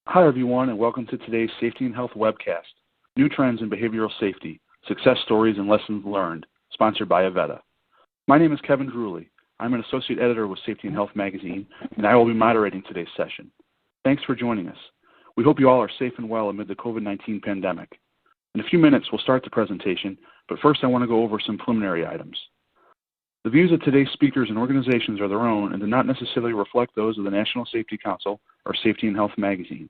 Hi, everyone, and welcome to today's Safety and Health webcast, New Trends in Behavioral Safety, Success Stories and Lessons Learned, sponsored by Avetta. My name is Kevin Drewley. I'm an associate editor with Safety and Health magazine, and I will be moderating today's session. Thanks for joining us. We hope you all are safe and well amid the COVID-19 pandemic. In a few minutes, we'll start the presentation, but first I want to go over some preliminary items. The views of today's speakers and organizations are their own and do not necessarily reflect those of the National Safety Council or Safety and Health magazine.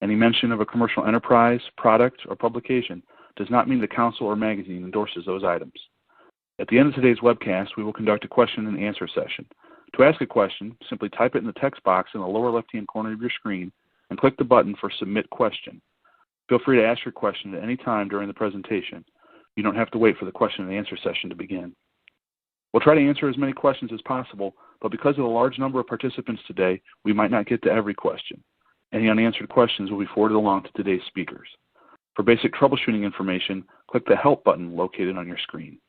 Any mention of a commercial enterprise, product, or publication does not mean the council or magazine endorses those items. At the end of today's webcast, we will conduct a question and answer session. To ask a question, simply type it in the text box in the lower left-hand corner of your screen and click the button for Submit Question. Feel free to ask your question at any time during the presentation. You don't have to wait for the question and answer session to begin. We'll try to answer as many questions as possible, but because of the large number of participants today, we might not get to every question. Any unanswered questions will be forwarded along to today's speakers. For basic troubleshooting information, click the Help button located on your screen.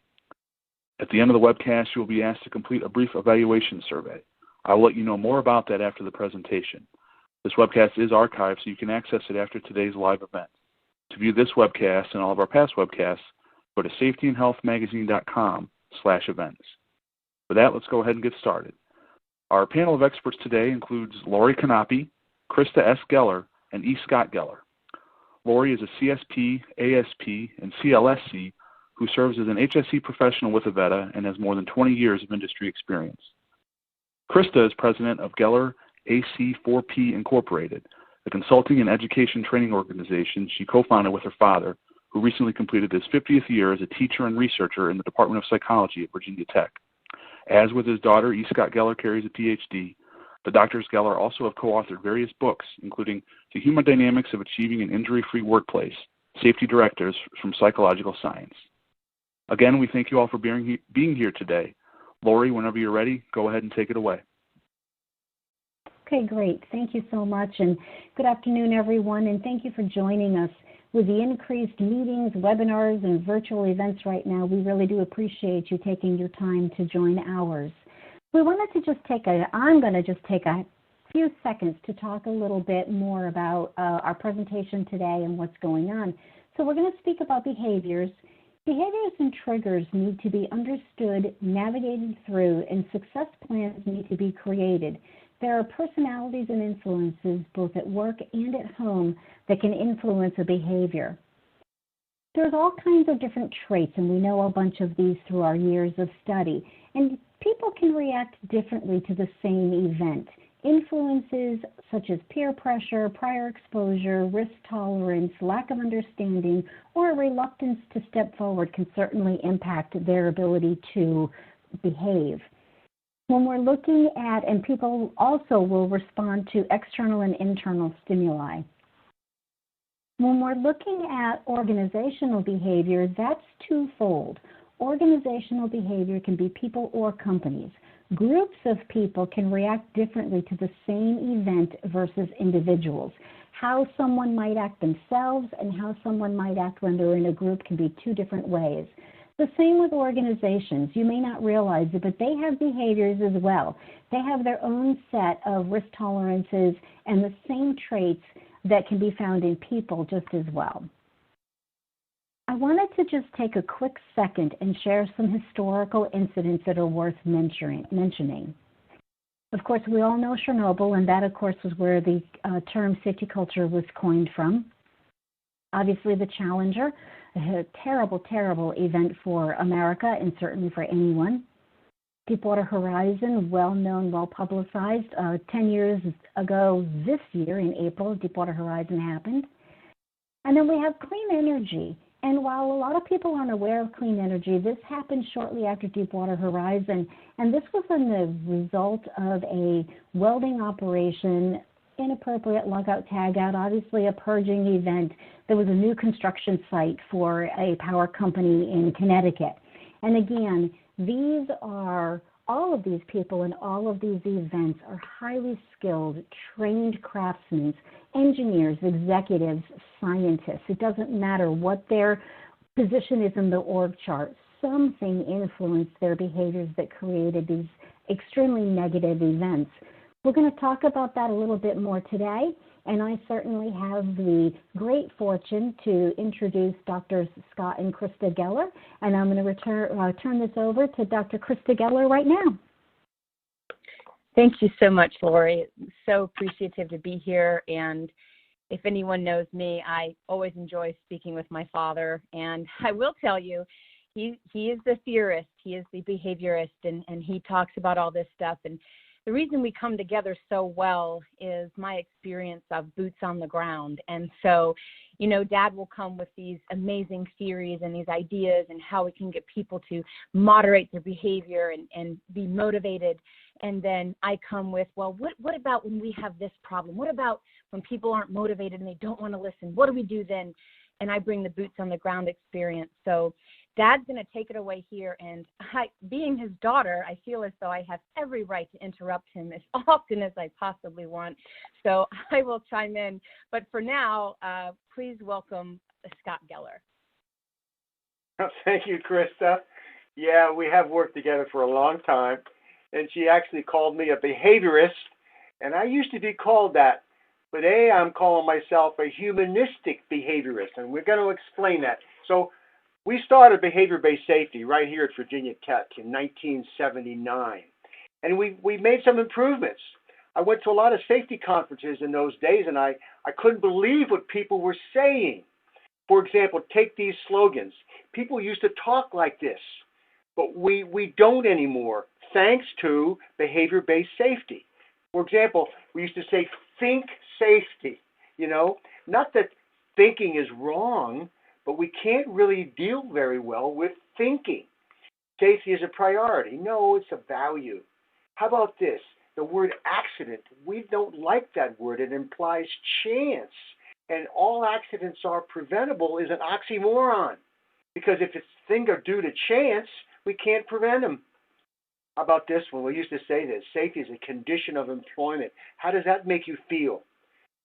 At the end of the webcast, you will be asked to complete a brief evaluation survey. I will let you know more about that after the presentation. This webcast is archived, so you can access it after today's live event. To view this webcast and all of our past webcasts, go to safetyandhealthmagazine.com/events. With that, let's go ahead and get started. Our panel of experts today includes Lori Canapi, Krista S. Geller, and E. Scott Geller. Lori is a CSP, ASP, and CLSC who serves as an HSE professional with Avetta and has more than 20 years of industry experience. Krista is president of Geller AC4P Incorporated, a consulting and education training organization she co-founded with her father, who recently completed his 50th year as a teacher and researcher in the Department of Psychology at Virginia Tech. As with his daughter, E. Scott Geller carries a PhD. The Drs. Geller also have co-authored various books, including The Human Dynamics of Achieving an Injury-Free Workplace, Safety Directives from Psychological Science. Again, we thank you all for being here today. Lori, whenever you're ready, go ahead and take it away. Okay, great. Thank you so much, and good afternoon, everyone, and thank you for joining us. With the increased meetings, webinars, and virtual events right now, we really do appreciate you taking your time to join ours. We wanted to I'm going to just take a few seconds to talk a little bit more about our presentation today and what's going on. So we're going to speak about behaviors. Behaviors and triggers need to be understood, navigated through, and success plans need to be created. There are personalities and influences both at work and at home that can influence a behavior. There's all kinds of different traits, and we know a bunch of these through our years of study. And people can react differently to the same event. Influences such as peer pressure, prior exposure, risk tolerance, lack of understanding, or a reluctance to step forward can certainly impact their ability to behave. When we're looking at, and people also will respond to external and internal stimuli. When we're looking at organizational behavior, that's twofold. Organizational behavior can be people or companies. Groups of people can react differently to the same event versus individuals. How someone might act themselves and how someone might act when they're in a group can be two different ways. The same with organizations. You may not realize it, but they have behaviors as well. They have their own set of risk tolerances and the same traits that can be found in people just as well. I wanted to just take a quick second and share some historical incidents that are worth mentioning. Of course, we all know Chernobyl, and that, of course, was where the term safety culture was coined from. Obviously, the Challenger, a terrible, terrible event for America and certainly for anyone. Deepwater Horizon, well-known, well-publicized. 10 years ago this year in April, Deepwater Horizon happened. And then we have clean energy. And while a lot of people aren't aware of clean energy, this happened shortly after Deepwater Horizon. And this was the result of a welding operation, inappropriate lockout tagout, obviously a purging event. There was a new construction site for a power company in Connecticut. And again, all of these people and all of these events are highly skilled, trained craftsmen, engineers, executives, scientists. It doesn't matter what their position is in the org chart. Something influenced their behaviors that created these extremely negative events. We're going to talk about that a little bit more today. And I certainly have the great fortune to introduce Drs. Scott and Krista Geller. And I'm going to turn this over to Dr. Krista Geller right now. Thank you so much, Lori. So appreciative to be here. And if anyone knows me, I always enjoy speaking with my father. And I will tell you, he is the theorist, he is the behaviorist, and he talks about all this stuff. And the reason we come together so well is my experience of boots on the ground. And so, you know, Dad will come with these amazing theories and these ideas and how we can get people to moderate their behavior and be motivated. And then I come with, well, what about when we have this problem? What about when people aren't motivated and they don't want to listen? What do we do then? And I bring the boots on the ground experience. So Dad's going to take it away here. And being his daughter, I feel as though I have every right to interrupt him as often as I possibly want. So I will chime in. But for now, please welcome Scott Geller. Thank you, Krista. Yeah, we have worked together for a long time. And she actually called me a behaviorist. And I used to be called that. But today I'm calling myself a humanistic behaviorist. And we're going to explain that. So we started behavior-based safety right here at Virginia Tech in 1979. And we made some improvements. I went to a lot of safety conferences in those days, and I couldn't believe what people were saying. For example, take these slogans. People used to talk like this, but we don't anymore, thanks to behavior-based safety. For example, we used to say, think safety, you know? Not that thinking is wrong, but we can't really deal very well with thinking. Safety is a priority. No, it's a value. How about this? The word accident. We don't like that word. It implies chance. And all accidents are preventable is an oxymoron. Because if things are due to chance, we can't prevent them. How about this one? We used to say this. Safety is a condition of employment. How does that make you feel?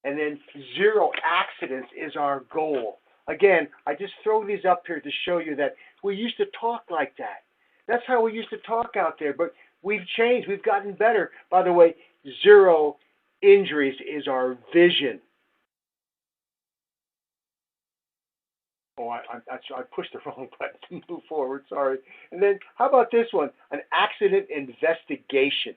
And then 0 accidents is our goal. Again, I just throw these up here to show you that we used to talk like that. That's how we used to talk out there, but we've changed. We've gotten better. By the way, 0 injuries is our vision. Oh, I pushed the wrong button to move forward, sorry. And then how about this one? An accident investigation.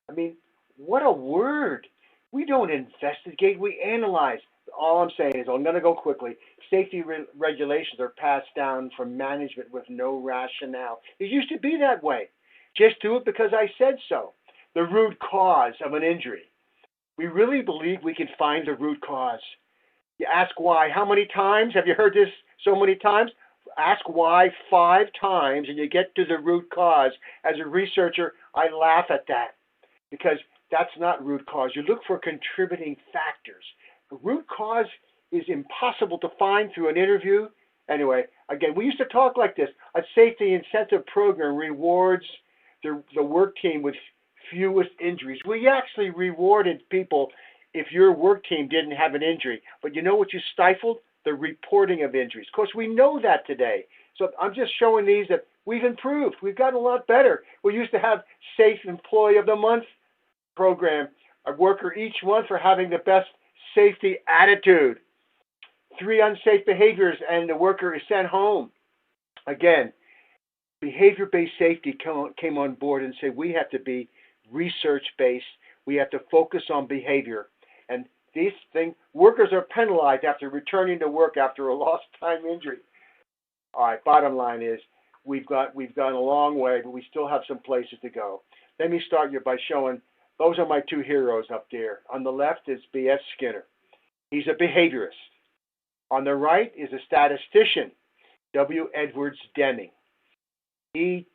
I mean, what a word. We don't investigate, we analyze. All I'm saying is, I'm going to go quickly. Safety regulations are passed down from management with no rationale. It used to be that way. Just do it because I said so. The root cause of an injury. We really believe we can find the root cause. You ask why. How many times? Have you heard this so many times? Ask why 5 times and you get to the root cause. As a researcher, I laugh at that because that's not root cause. You look for contributing factors. The root cause is impossible to find through an interview. Anyway, again, we used to talk like this. A safety incentive program rewards the work team with fewest injuries. We actually rewarded people if your work team didn't have an injury. But you know what you stifled? The reporting of injuries. Of course, we know that today. So I'm just showing these that we've improved. We've gotten a lot better. We used to have Safe Employee of the Month program, a worker each month for having the best safety attitude. 3 unsafe behaviors and the worker is sent home. Again, behavior-based safety came on board and said we have to be research-based. We have to focus on behavior. And these things, workers are penalized after returning to work after a lost time injury. All right, bottom line is we've gone a long way, but we still have some places to go. Let me start you by showing, those are my 2 heroes up there. On the left is B.S. Skinner. He's a behaviorist. On the right is a statistician, W. Edwards Deming. He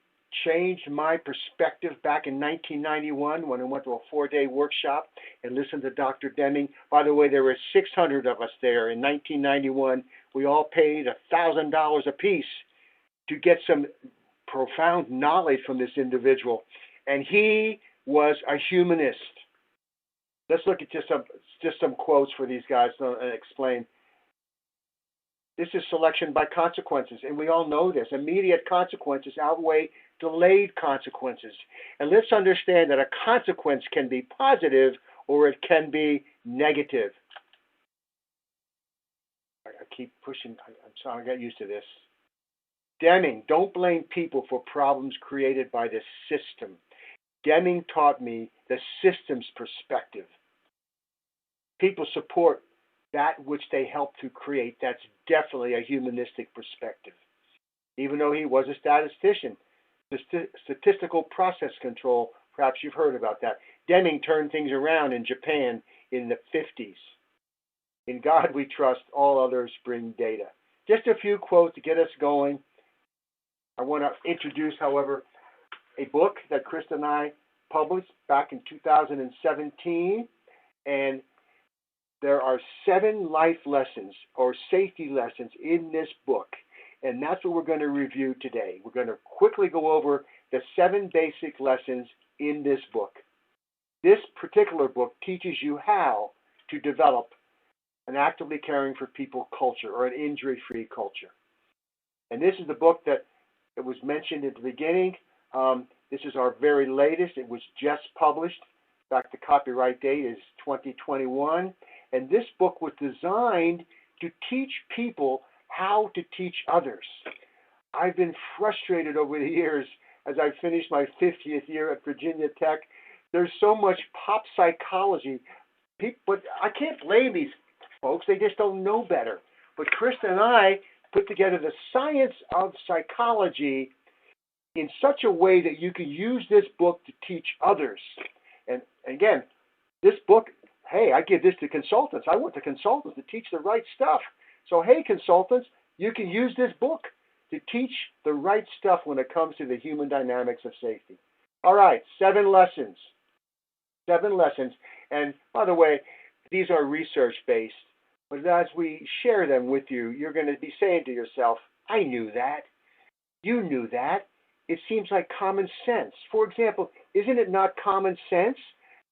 changed my perspective back in 1991 when I went to a 4-day workshop and listened to Dr. Deming. By the way, there were 600 of us there in 1991. We all paid $1,000 apiece to get some profound knowledge from this individual. And he was a humanist. Let's look at just some quotes for these guys to explain. This is selection by consequences, and we all know this. Immediate consequences outweigh delayed consequences. And let's understand that a consequence can be positive or it can be negative. I keep pushing. I'm trying to get used to this. Deming, don't blame people for problems created by the system. Deming taught me the system's perspective. People support that which they help to create. That's definitely a humanistic perspective. Even though he was a statistician, statistical process control, perhaps you've heard about that. Deming turned things around in Japan in the 50s. In God we trust, all others bring data. Just a few quotes to get us going. I want to introduce, however, a book that Krista and I published back in 2017, and there are 7 life lessons or safety lessons in this book, and that's what we're going to review today. We're going to quickly go over the 7 basic lessons in this book. This particular book teaches you how to develop an actively caring for people culture or an injury-free culture. And this is the book that it was mentioned at the beginning. This is our very latest. It was just published. In fact, the copyright date is 2021. And this book was designed to teach people how to teach others. I've been frustrated over the years as I finished my 50th year at Virginia Tech. There's so much pop psychology. But I can't blame these folks. They just don't know better. But Krista and I put together the science of psychology in such a way that you can use this book to teach others. And again, this book, hey, I give this to consultants. I want the consultants to teach the right stuff. So, hey, consultants, you can use this book to teach the right stuff when it comes to the human dynamics of safety. All right, 7 lessons. 7 lessons. And by the way, these are research-based. But as we share them with you, you're going to be saying to yourself, I knew that. You knew that. It seems like common sense. For example, isn't it not common sense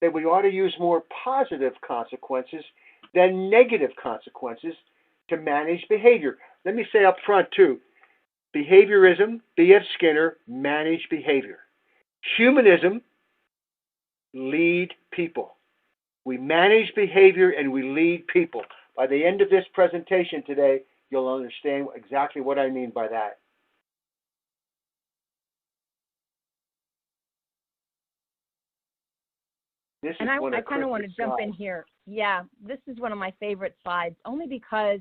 that we ought to use more positive consequences than negative consequences to manage behavior? Let me say up front, too, behaviorism, B.F. Skinner, manage behavior. Humanism, lead people. We manage behavior and we lead people. By the end of this presentation today, you'll understand exactly what I mean by that. And I kind of want to jump in here. Yeah, this is one of my favorite slides, only because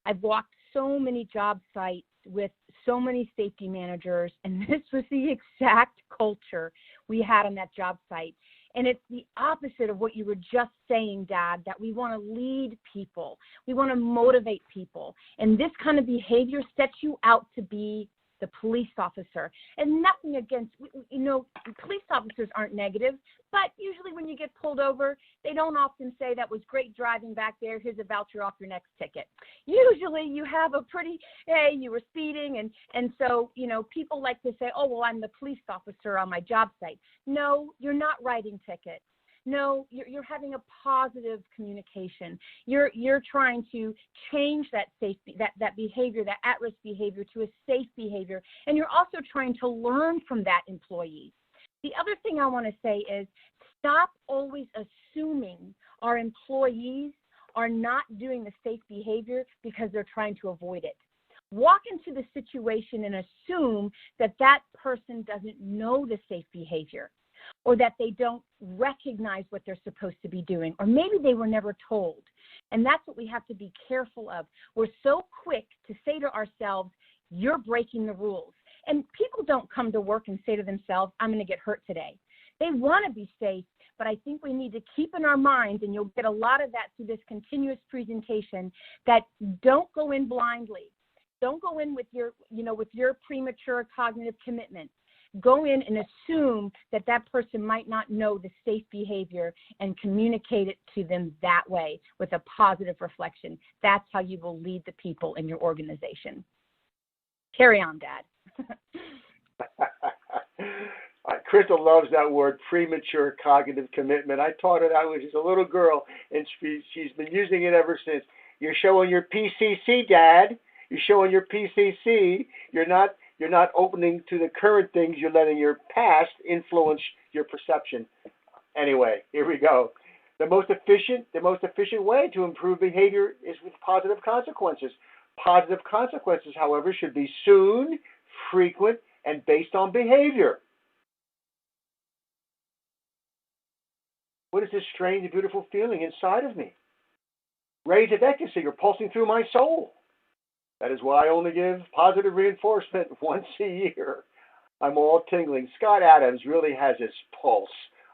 I've walked so many job sites with so many safety managers, and this was the exact culture we had on that job site. And it's the opposite of what you were just saying, Dad, that we want to lead people. We want to motivate people. And this kind of behavior sets you out to be the police officer. And nothing against, police officers aren't negative, but usually when you get pulled over, they don't often say that was great driving back there, here's a voucher off your next ticket. Usually you have a pretty, hey, you were speeding, and so, people like to say, oh, well, I'm the police officer on my job site. No, you're not writing tickets. No, you're having a positive communication. You're trying to change that safety, that behavior, that at-risk behavior to a safe behavior, and you're also trying to learn from that employee. The other thing I want to say is stop always assuming our employees are not doing the safe behavior because they're trying to avoid it. Walk into the situation and assume that that person doesn't know the safe behavior, or that they don't recognize what they're supposed to be doing, or maybe they were never told. And that's what we have to be careful of. We're so quick to say to ourselves, you're breaking the rules. And people don't come to work and say to themselves, I'm going to get hurt today. They want to be safe, but I think we need to keep in our minds, and you'll get a lot of that through this continuous presentation, that don't go in blindly. Don't go in with your premature cognitive commitment. Go in and assume that that person might not know the safe behavior and communicate it to them that way with a positive reflection. That's how you will lead the people in your organization. Carry on, Dad. Crystal loves that word, premature cognitive commitment. I taught her that when she was a little girl, and she's been using it ever since. You're showing your PCC, Dad. You're showing your PCC. You're not opening to the current things. You're letting your past influence your perception. Anyway, here we go. The most efficient way to improve behavior is with positive consequences. Positive consequences, however, should be soon, frequent, and based on behavior. What is this strange and beautiful feeling inside of me? Rays of ecstasy are pulsing through my soul. That is why I only give positive reinforcement once a year. I'm all tingling. Scott Adams really has his pulse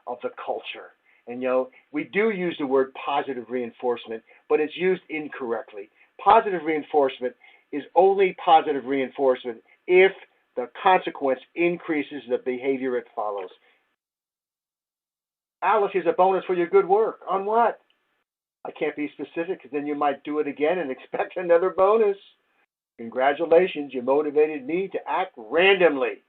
of the culture. And we do use the word positive reinforcement, but it's used incorrectly. Positive reinforcement is only positive reinforcement if the consequence increases the behavior it follows. Alice, here's a bonus for your good work. On what? I can't be specific because then you might do it again and expect another bonus. Congratulations, you motivated me to act randomly.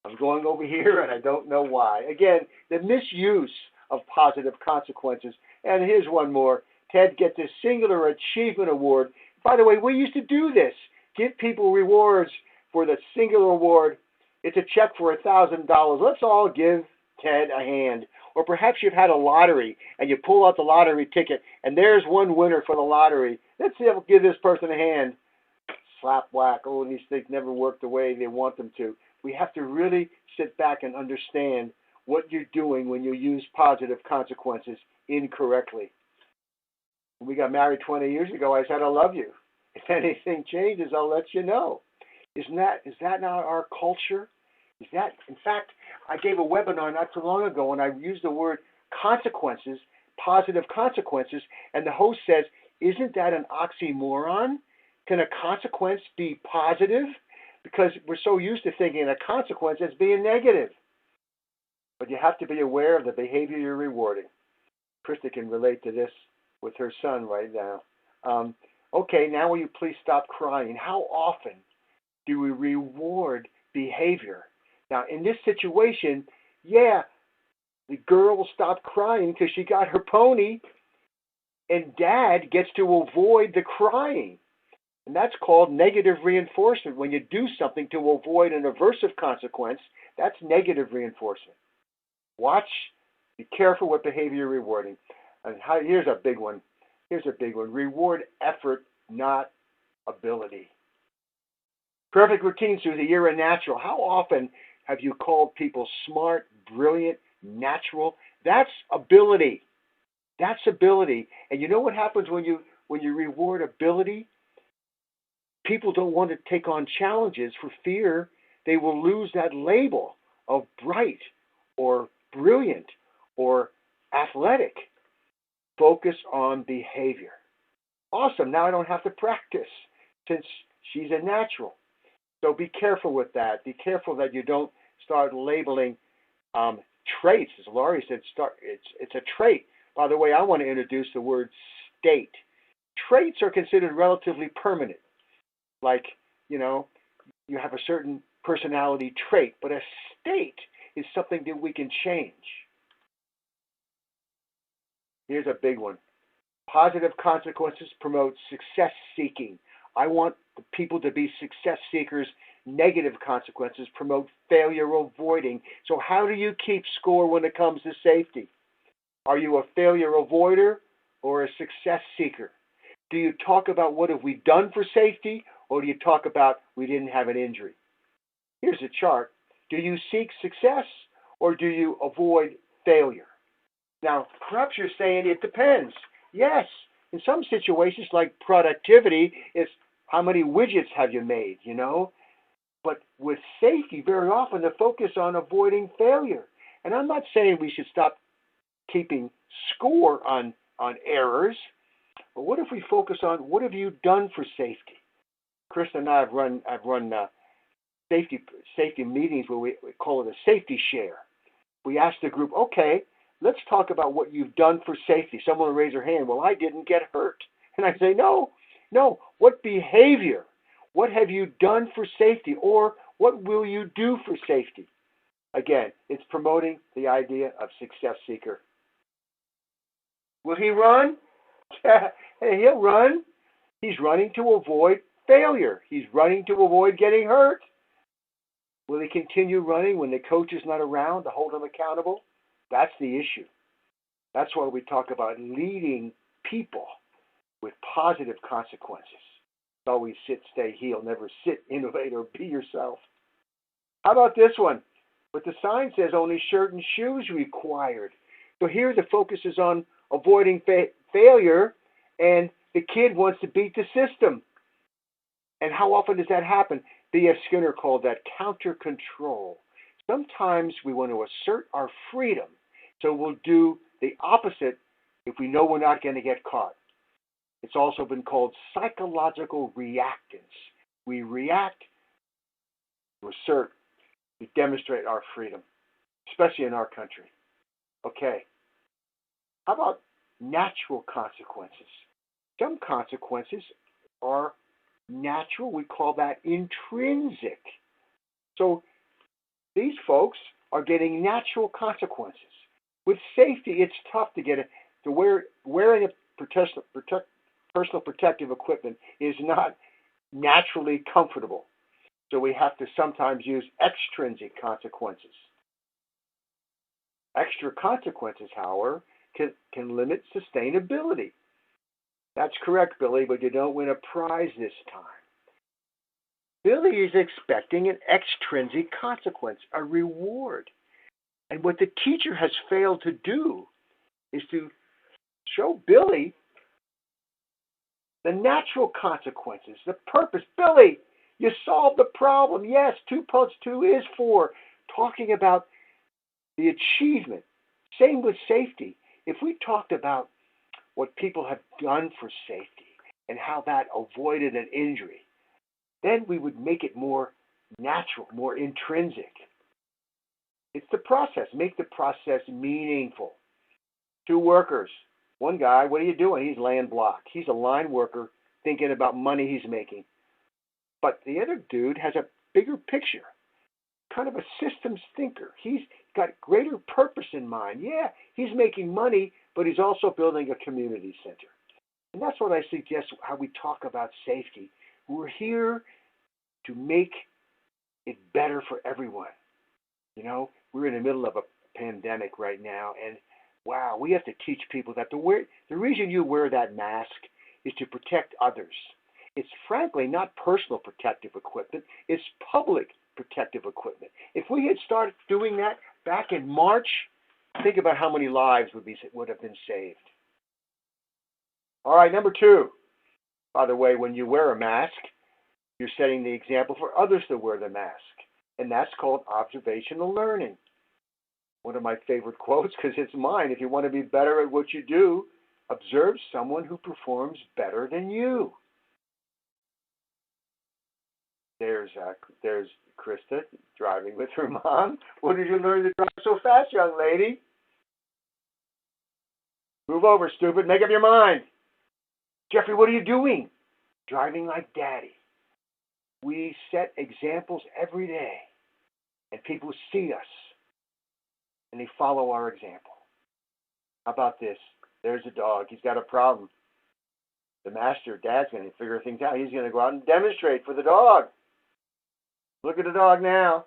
I'm going over here and I don't know why. Again, the misuse of positive consequences. And here's one more. Ted gets a Singular Achievement Award. By the way, we used to do this. Give people rewards for the Singular Award. It's a check for $1,000. Let's all give Ted a hand. Or perhaps you've had a lottery and you pull out the lottery ticket and there's one winner for the lottery. Let's see if we'll give this person a hand. Slap whack. Oh, these things never work the way they want them to. We have to really sit back and understand what you're doing when you use positive consequences incorrectly. When we got married 20 years ago, I said, I love you. If anything changes, I'll let you know. Is that not our culture? In fact, I gave a webinar not too long ago and I used the word consequences, positive consequences, and the host says, isn't that an oxymoron? Can a consequence be positive? Because we're so used to thinking a consequence as being negative. But you have to be aware of the behavior you're rewarding. Krista can relate to this with her son right now. Okay, now will you please stop crying? How often do we reward behavior? Now, in this situation, yeah, the girl will stop crying because she got her pony, and dad gets to avoid the crying. And that's called negative reinforcement. When you do something to avoid an aversive consequence, that's negative reinforcement. Watch, be careful what behavior you're rewarding. And here's a big one. Reward effort, not ability. Perfect routines through the year are natural. How often have you called people smart, brilliant, natural? That's ability. That's ability. And you know what happens when you reward ability? People don't want to take on challenges for fear they will lose that label of bright or brilliant or athletic. Focus on behavior. Awesome, now I don't have to practice since she's a natural. So be careful with that. Be careful that you don't start labeling traits. As Laurie said, it's a trait. By the way, I want to introduce the word state. Traits are considered relatively permanent. Like, you have a certain personality trait, but a state is something that we can change. Here's a big one. Positive consequences promote success seeking. I want the people to be success seekers. Negative consequences promote failure avoiding. So how do you keep score when it comes to safety? Are you a failure avoider or a success seeker? Do you talk about what have we done for safety, or do you talk about we didn't have an injury? Here's a chart. Do you seek success or do you avoid failure? Now, perhaps you're saying it depends. Yes, in some situations like productivity, it's how many widgets have you made, But with safety, very often the focus on avoiding failure. And I'm not saying we should stop keeping score on errors, but what if we focus on what have you done for safety? Krista and I have run safety meetings where we call it a safety share. We ask the group, okay, let's talk about what you've done for safety. Someone will raise their hand. Well, I didn't get hurt. And I say, no. What behavior? What have you done for safety? Or what will you do for safety? Again, it's promoting the idea of success seeker. Will he run? Hey, he'll run. He's running to avoid failure. He's running to avoid getting hurt. Will he continue running when the coach is not around to hold him accountable? That's the issue. That's why we talk about leading people with positive consequences. It's always sit, stay, heal, never sit, innovate, or be yourself. How about this one? But the sign says only shirt and shoes required. So here the focus is on avoiding failure, and the kid wants to beat the system. And how often does that happen? B.F. Skinner called that counter control. Sometimes we want to assert our freedom, so we'll do the opposite if we know we're not going to get caught. It's also been called psychological reactance. We react to assert, to demonstrate our freedom, especially in our country. Okay. How about natural consequences? Some consequences are natural. We call that intrinsic. So these folks are getting natural consequences. With safety, it's tough to get it. Wearing a personal protective equipment is not naturally comfortable. So we have to sometimes use extrinsic consequences. Extra consequences, however, can limit sustainability. That's correct, Billy, but you don't win a prize this time. Billy is expecting an extrinsic consequence, a reward. And what the teacher has failed to do is to show Billy the natural consequences, the purpose. Billy, you solved the problem. Yes, 2 plus 2 is 4. Talking about the achievement. Same with safety. If we talked about what people have done for safety and how that avoided an injury, then we would make it more natural, more intrinsic. It's the process. Make the process meaningful. 2 workers. One guy, what are you doing? He's laying block. He's a line worker thinking about money he's making. But the other dude has a bigger picture, kind of a systems thinker. He's got greater purpose in mind. Yeah, he's making money, but he's also building a community center. And that's what I suggest how we talk about safety. We're here to make it better for everyone. You know, we're in the middle of a pandemic right now, and wow, we have to teach people that the reason you wear that mask is to protect others. It's frankly not personal protective equipment, it's public protective equipment. If we had started doing that back in March, think about how many lives would have been saved. All right, number 2. By the way, when you wear a mask, you're setting the example for others to wear the mask. And that's called observational learning. One of my favorite quotes, because it's mine. If you want to be better at what you do, observe someone who performs better than you. There's Krista driving with her mom. When did you learn to drive so fast, young lady? Move over, stupid. Make up your mind. Jeffrey, what are you doing? Driving like Daddy. We set examples every day, and people see us, and they follow our example. How about this? There's a dog. He's got a problem. The master, Dad's going to figure things out. He's going to go out and demonstrate for the dog. Look at the dog now.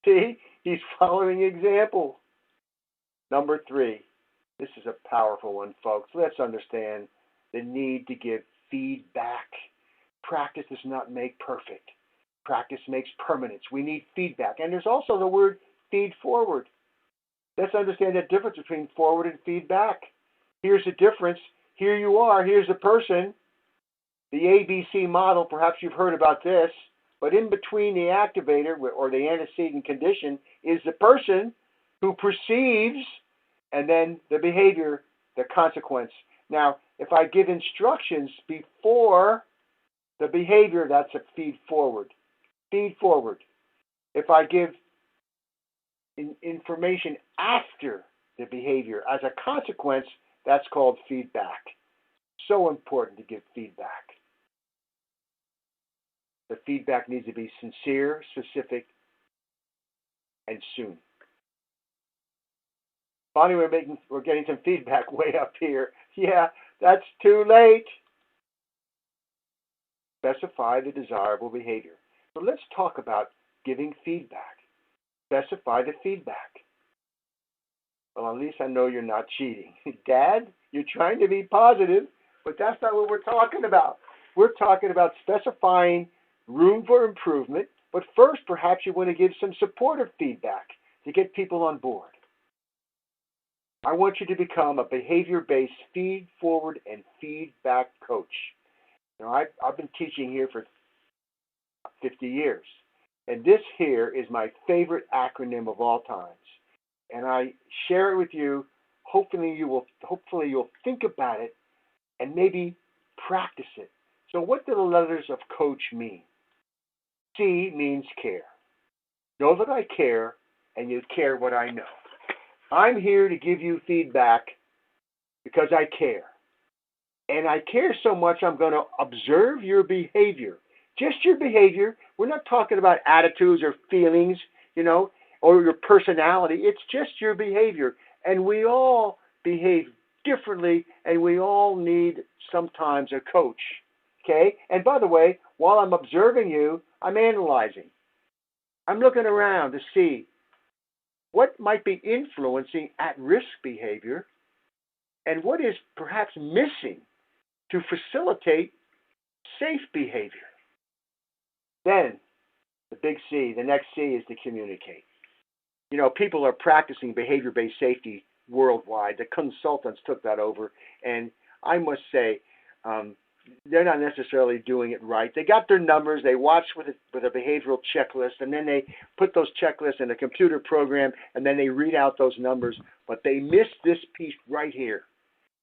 See? He's following example. Number 3. This is a powerful one, folks. Let's understand the need to give feedback. Practice does not make perfect. Practice makes permanence. We need feedback. And there's also the word feed forward. Let's understand the difference between forward and feedback. Here's the difference. Here you are. Here's the person. The ABC model, perhaps you've heard about this, but in between the activator or the antecedent condition is the person who perceives and then the behavior, the consequence. Now, if I give instructions before the behavior, that's a feed forward. Feed forward. If I give information after the behavior as a consequence, that's called feedback. So important to give feedback. The feedback needs to be sincere, specific, and soon. Bonnie, we're getting some feedback way up here. Yeah, that's too late. Specify the desirable behavior. So let's talk about giving feedback. Specify the feedback. Well, at least I know you're not cheating. Dad, you're trying to be positive, but that's not what we're talking about. We're talking about specifying room for improvement, but first perhaps you want to give some supportive feedback to get people on board. I want you to become a behavior-based feed-forward and feedback coach. I've been teaching here for 50 years, and this here is my favorite acronym of all times. And I share it with you. Hopefully you'll think about it and maybe practice it. So what do the letters of coach mean? C means care. Know that I care, and you care what I know. I'm here to give you feedback because I care. And I care so much, I'm going to observe your behavior. Just your behavior. We're not talking about attitudes or feelings, or your personality. It's just your behavior. And we all behave differently, and we all need sometimes a coach. Okay? And by the way, while I'm observing you, I'm analyzing. I'm looking around to see what might be influencing at-risk behavior and what is perhaps missing to facilitate safe behavior. Then, the big C, the next C is to communicate. People are practicing behavior-based safety worldwide. The consultants took that over, and I must say, they're not necessarily doing it right. They got their numbers, they watch with a behavioral checklist, and then they put those checklists in a computer program, and then they read out those numbers, but they miss this piece right here.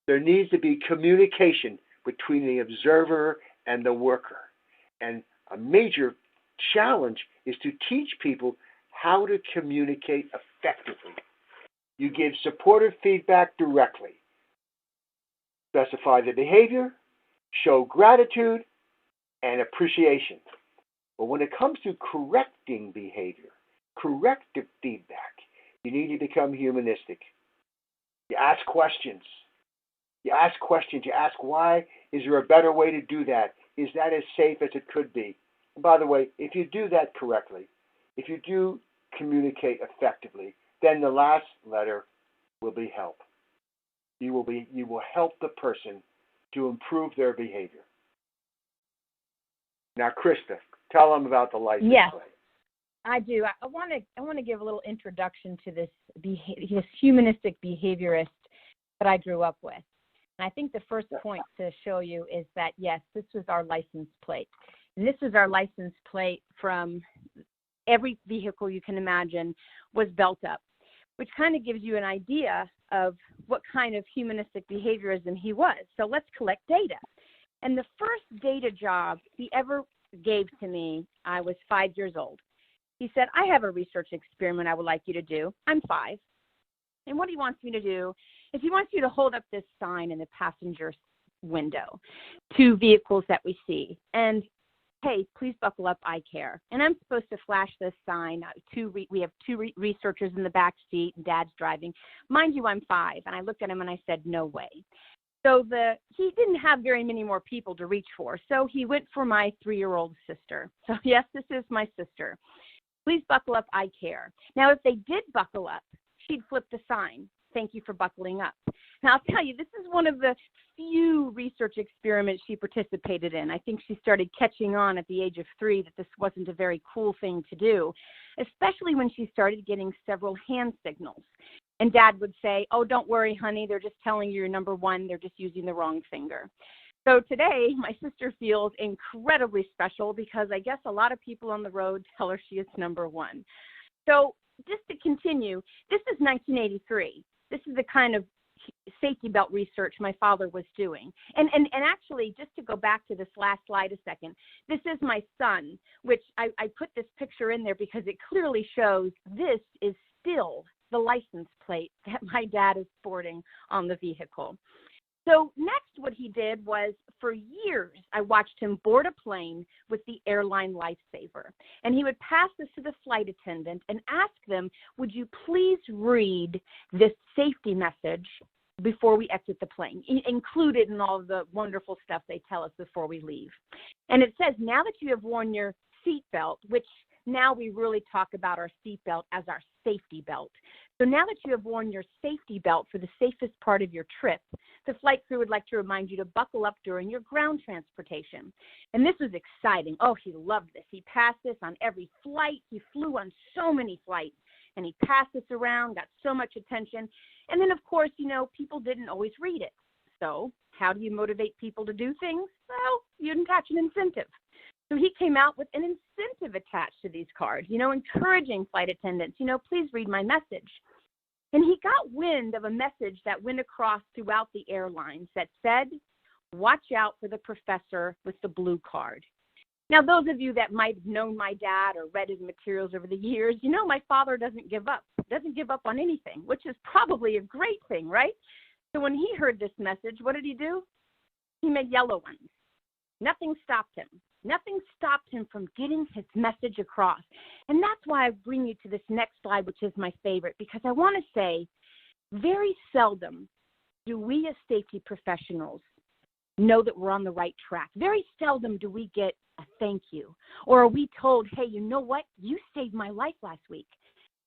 There needs to be communication between the observer and the worker. And a major challenge is to teach people how to communicate effectively. You give supportive feedback directly. Specify the behavior, show gratitude and appreciation. But when it comes to correcting behavior, corrective feedback, you need to become humanistic. You ask questions. You ask why. Is there a better way to do that? Is that as safe as it could be? And by the way, if you do that correctly, if you do communicate effectively, then the last letter will be help. You will help the person to improve their behavior. Now, Krista, tell them about the license plate. I do. I want to give a little introduction to this humanistic behaviorist that I grew up with. And I think the first point to show you is that, yes, this was our license plate. And this was our license plate from every vehicle you can imagine was built up, which kind of gives you an idea of what kind of humanistic behaviorism he was. So let's collect data. And the first data job he ever gave to me, I was 5 years old. He said, I have a research experiment I would like you to do. I'm 5. And what he wants me to do is he wants you to hold up this sign in the passenger window, 2 vehicles that we see. And, hey, please buckle up, I care. And I'm supposed to flash this sign. We have 2 researchers in the back seat, and Dad's driving. Mind you, I'm 5. And I looked at him and I said, no way. So he didn't have very many more people to reach for. So he went for my 3-year-old sister. So yes, this is my sister. Please buckle up, I care. Now, if they did buckle up, she'd flip the sign. Thank you for buckling up. Now, I'll tell you, this is one of the few research experiments she participated in. I think she started catching on at the age of 3 that this wasn't a very cool thing to do, especially when she started getting several hand signals. And Dad would say, oh, don't worry, honey, they're just telling you you're number 1. They're just using the wrong finger. So today, my sister feels incredibly special because I guess a lot of people on the road tell her she is number 1. So just to continue, this is 1983. This is the kind of safety belt research my father was doing. And actually, just to go back to this last slide a second, this is my son, which I put this picture in there because it clearly shows this is still the license plate that my dad is sporting on the vehicle. So next what he did was, for years, I watched him board a plane with the airline lifesaver. And he would pass this to the flight attendant and ask them, would you please read this safety message before we exit the plane, included in all of the wonderful stuff they tell us before we leave. And it says, now that you have worn your seatbelt, which now we really talk about our seatbelt as our safety belt. So now that you have worn your safety belt for the safest part of your trip, the flight crew would like to remind you to buckle up during your ground transportation. And this was exciting. Oh, he loved this. He passed this on every flight. He flew on so many flights, and he passed this around, got so much attention. And then, of course, people didn't always read it. So how do you motivate people to do things? Well, you attach an incentive. So he came out with an incentive attached to these cards, encouraging flight attendants, please read my message. And he got wind of a message that went across throughout the airlines that said, watch out for the professor with the blue card. Now, those of you that might have known my dad or read his materials over the years, my father doesn't give up on anything, which is probably a great thing, right? So when he heard this message, what did he do? He made yellow ones. Nothing stopped him. Nothing stopped him from getting his message across. And that's why I bring you to this next slide, which is my favorite, because I want to say very seldom do we as safety professionals know that we're on the right track. Very seldom do we get a thank you, or are we told, hey, you know what? You saved my life last week.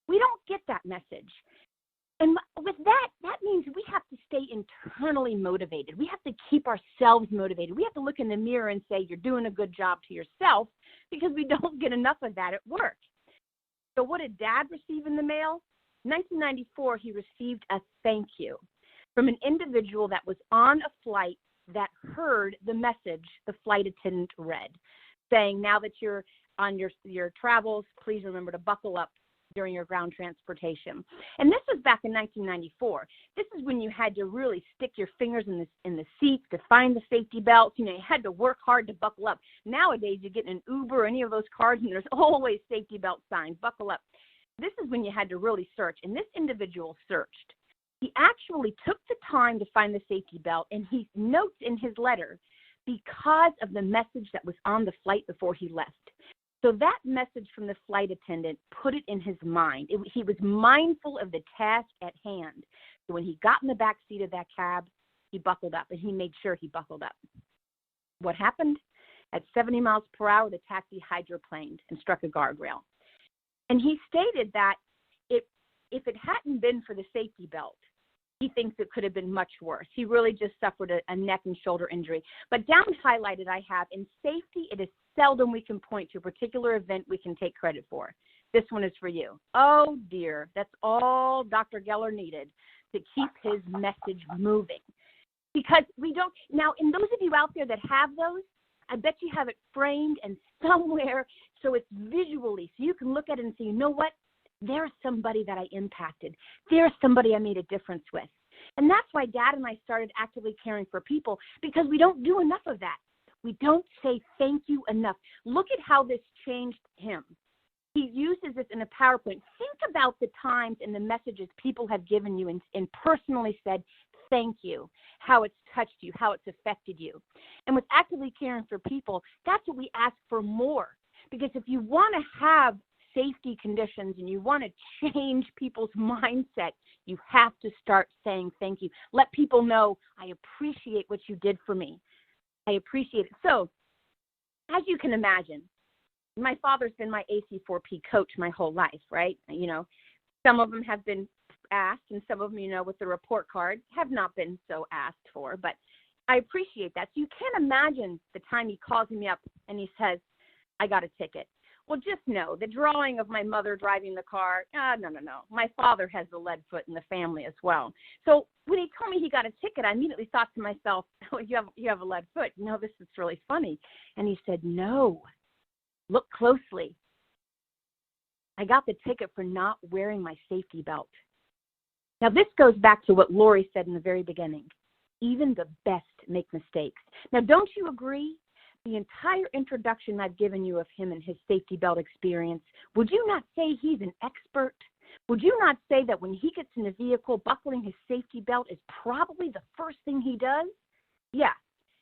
We don't get that message. And with that means we have to stay internally motivated. We have to keep ourselves motivated. We have to look in the mirror and say, you're doing a good job to yourself, because we don't get enough of that at work. So what did Dad receive in the mail? 1994, he received a thank you from an individual that was on a flight that heard the message the flight attendant read, saying, now that you're on your travels, please remember to buckle up during your ground transportation. And this was back in 1994. This is when you had to really stick your fingers in the seats to find the safety belts. You had to work hard to buckle up. Nowadays, you get in an Uber or any of those cars, and there's always safety belt signs, buckle up. This is when you had to really search, and this individual searched. He actually took the time to find the safety belt, and he notes in his letter, because of the message that was on the flight before he left. So that message from the flight attendant put it in his mind. He was mindful of the task at hand. So when he got in the back seat of that cab, he buckled up, and he made sure he buckled up. What happened? At 70 miles per hour, the taxi hydroplaned and struck a guardrail. And he stated that if it hadn't been for the safety belt, he thinks it could have been much worse. He really just suffered a neck and shoulder injury. But down highlighted I have, in safety, it is seldom we can point to a particular event we can take credit for. This one is for you. Oh, dear. That's all Dr. Geller needed to keep his message moving. Because we don't, now, in those of you out there that have those, I bet you have it framed and somewhere so it's visually, so you can look at it and say, you know what? There's somebody that I impacted. There's somebody I made a difference with. And that's why Dad and I started actively caring for people, because we don't do enough of that. We don't say thank you enough. Look at how this changed him. He uses this in a PowerPoint. Think about the times and the messages people have given you and personally said thank you, how it's touched you, how it's affected you. And with actively caring for people, that's what we ask for more. Because if you want to have safety conditions and you want to change people's mindset, you have to start saying thank you. Let people know, I appreciate what you did for me. I appreciate it. So, as you can imagine, my father's been my AC4P coach my whole life, right? Some of them have been asked, and some of them, with the report card, have not been so asked for, but I appreciate that. So you can't imagine the time he calls me up and he says, I got a ticket. Well, just know, the drawing of my mother driving the car, no. My father has the lead foot in the family as well. So when he told me he got a ticket, I immediately thought to myself, oh, you have a lead foot. No, this is really funny. And he said, no, look closely. I got the ticket for not wearing my safety belt. Now, this goes back to what Lori said in the very beginning. Even the best make mistakes. Now, don't you agree? The entire introduction I've given you of him and his safety belt experience, would you not say he's an expert? Would you not say that when he gets in a vehicle, buckling his safety belt is probably the first thing he does? Yeah,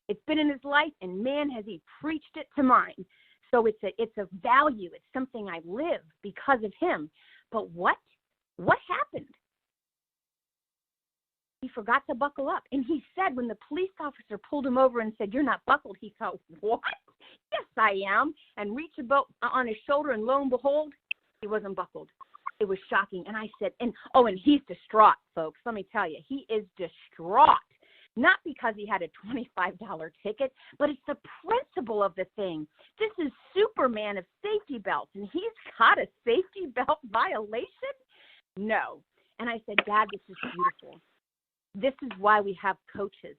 it's been in his life, and man, has he preached it to mine. So it's a value. It's something I live because of him. But what happened? He forgot to buckle up. And he said when the police officer pulled him over and said, you're not buckled, he thought, what? yes, I am, and reach on his shoulder, and lo and behold, he wasn't buckled. It was shocking. And I said, and he's distraught, folks. Let me tell you, he is distraught. Not because he had a $25 ticket, but it's the principle of the thing. This is Superman of safety belts, and he's got a safety belt violation? No. And I said, Dad, this is beautiful. This is why we have coaches.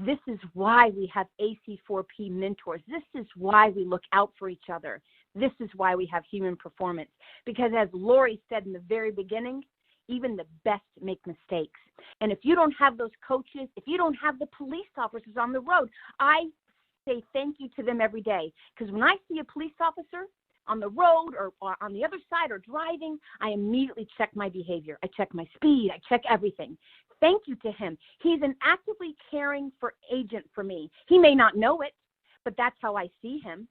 This is why we have AC4P mentors. This is why we look out for each other. This is why we have human performance. Because as Lori said in the very beginning, even the best make mistakes. And if you don't have those coaches, if you don't have the police officers on the road, I say thank you to them every day. Because when I see a police officer on the road or on the other side or driving, I immediately check my behavior. I check my speed. I check everything. Thank you to him. He's an actively caring for agent for me. He may not know it, but that's how I see him.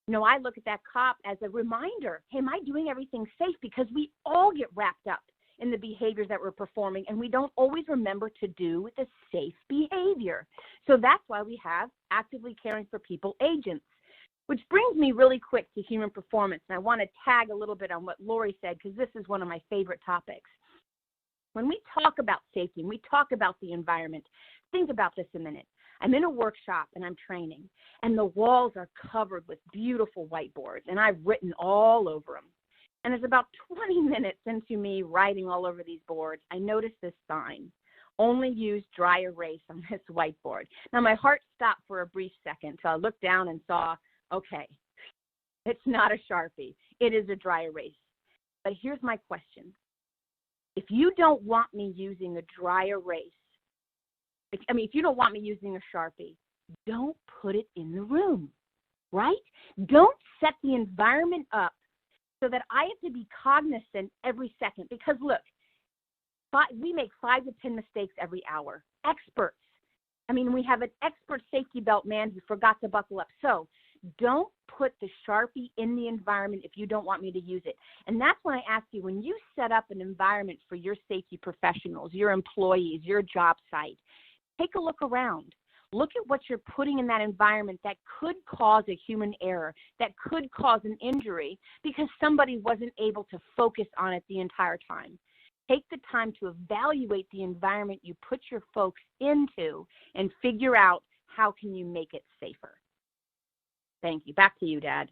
You know, I look at that cop as a reminder. Hey, am I doing everything safe? Because we all get wrapped up in the behaviors that we're performing, and we don't always remember to do the safe behavior. So that's why we have actively caring for people agents, which brings me really quick to human performance. And I want to tag a little bit on what Lori said, because this is one of my favorite topics. When we talk about safety and we talk about the environment, think about this a minute. I'm in a workshop and I'm training, and the walls are covered with beautiful whiteboards, and I've written all over them. And it's about 20 minutes into me writing all over these boards, I noticed this sign, only use dry erase on this whiteboard. Now, my heart stopped for a brief second, so I looked down and saw, okay, it's not a Sharpie. It is a dry erase. But here's my question. If you don't want me using a dry erase, if you don't want me using a Sharpie, don't put it in the room, right? Don't set the environment up so that I have to be cognizant every second. Because look, we make 5 to 10 mistakes every hour. Experts. We have an expert safety belt man who forgot to buckle up. So don't put the Sharpie in the environment if you don't want me to use it. And that's when I ask you, when you set up an environment for your safety professionals, your employees, your job site, take a look around. Look at what you're putting in that environment that could cause a human error, that could cause an injury because somebody wasn't able to focus on it the entire time. Take the time to evaluate the environment you put your folks into and figure out how can you make it safer. Thank you. Back to you, Dad.